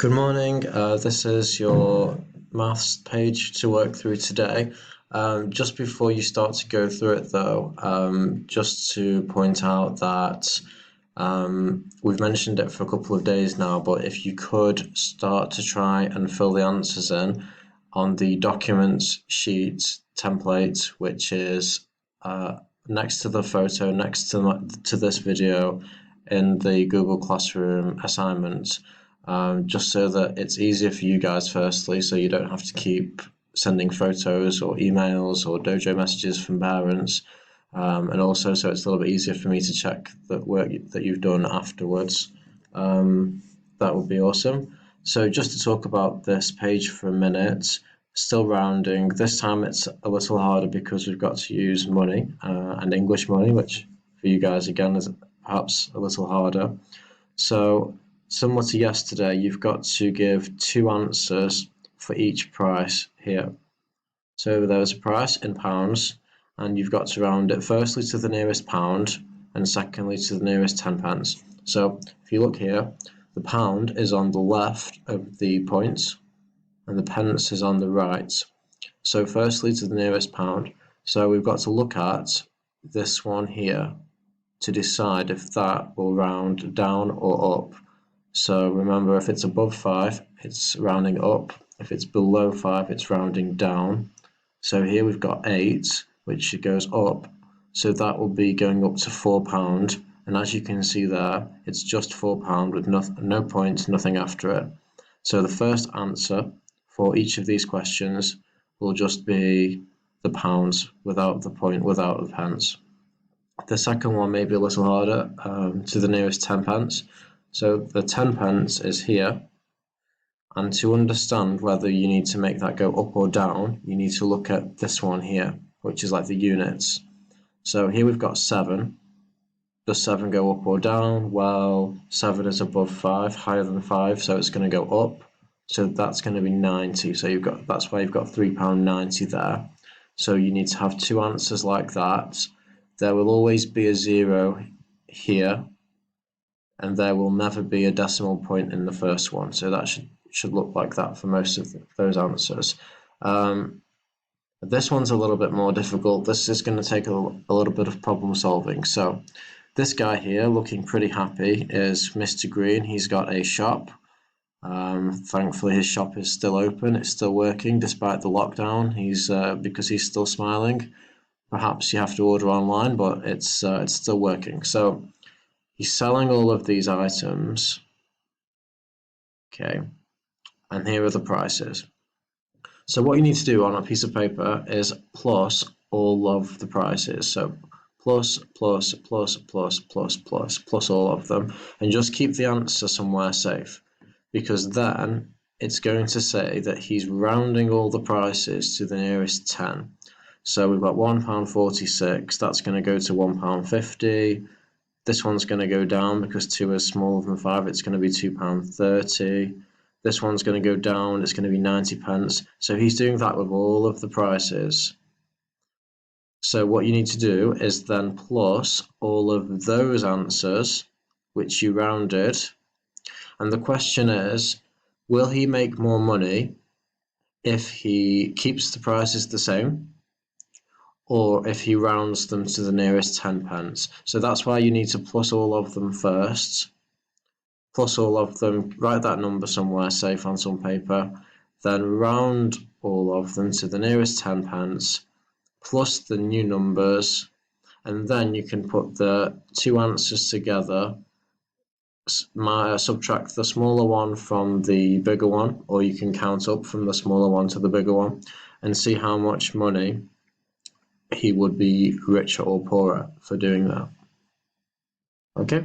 Good morning. This is your maths page to work through today. Just before you start to go through it though, just to point out that we've mentioned it for a couple of days now, but if you could start to try and fill the answers in on the documents sheet template, which is next to the photo, next to this video in the Google Classroom assignment. Just so that it's easier for you guys firstly, so you don't have to keep sending photos or emails or dojo messages from parents, and also so it's a little bit easier for me to check the work that you've done afterwards. That would be awesome. So just to talk about this page for a minute, still rounding. This time it's a little harder because we've got to use money and English money, which for you guys again is perhaps a little harder. So similar to yesterday, you've got to give two answers for each price here. So there's a price in pounds, and you've got to round it firstly to the nearest pound, and secondly to the nearest 10 pence. So if you look here, the pound is on the left of the points, and the pence is on the right. So firstly to the nearest pound. So we've got to look at this one here to decide if that will round down or up. So remember, if it's above 5, it's rounding up. If it's below 5, it's rounding down. So here we've got 8, which goes up. So that will be going up to £4. And as you can see there, it's just £4 with no points, nothing after it. So the first answer for each of these questions will just be the pounds without the point, without the pence. The second one may be a little harder, to the nearest 10 pence. So the 10 pence is here, and to understand whether you need to make that go up or down, you need to look at this one here, which is like the units. So here we've got 7. Does 7 go up or down? Well, 7 is above 5, higher than 5, so it's going to go up. So that's going to be 90. So that's why you've got £3.90 there. So you need to have two answers like that. There will always be a 0 here, and there will never be a decimal point in the first one. So that should look like that for most of those answers. This one's a little bit more difficult. This is going to take a little bit of problem solving. So this guy here, looking pretty happy, is Mr. Green. He's got a shop. Thankfully his shop is still open. It's still working despite the lockdown. Because he's still smiling. Perhaps you have to order online, but it's still working. So he's selling all of these items, okay, and here are the prices. So what you need to do on a piece of paper is plus all of the prices. So plus, plus, plus, plus, plus, plus, plus all of them, and just keep the answer somewhere safe, because then it's going to say that he's rounding all the prices to the nearest 10. So we've got £1.46, that's going to go to £1.50. This one's going to go down because 2 is smaller than 5. It's going to be £2.30. This one's going to go down. It's going to be 90 pence. So he's doing that with all of the prices. So what you need to do is then plus all of those answers, which you rounded. And the question is, will he make more money if he keeps the prices the same, or if he rounds them to the nearest 10 pence. So that's why you need to plus all of them first. Plus all of them, write that number somewhere safe on some paper, then round all of them to the nearest 10 pence, plus the new numbers, and then you can put the two answers together, subtract the smaller one from the bigger one, or you can count up from the smaller one to the bigger one, and see how much money he would be richer or poorer for doing that. Okay,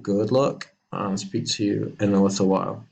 good luck, and speak to you in a little while.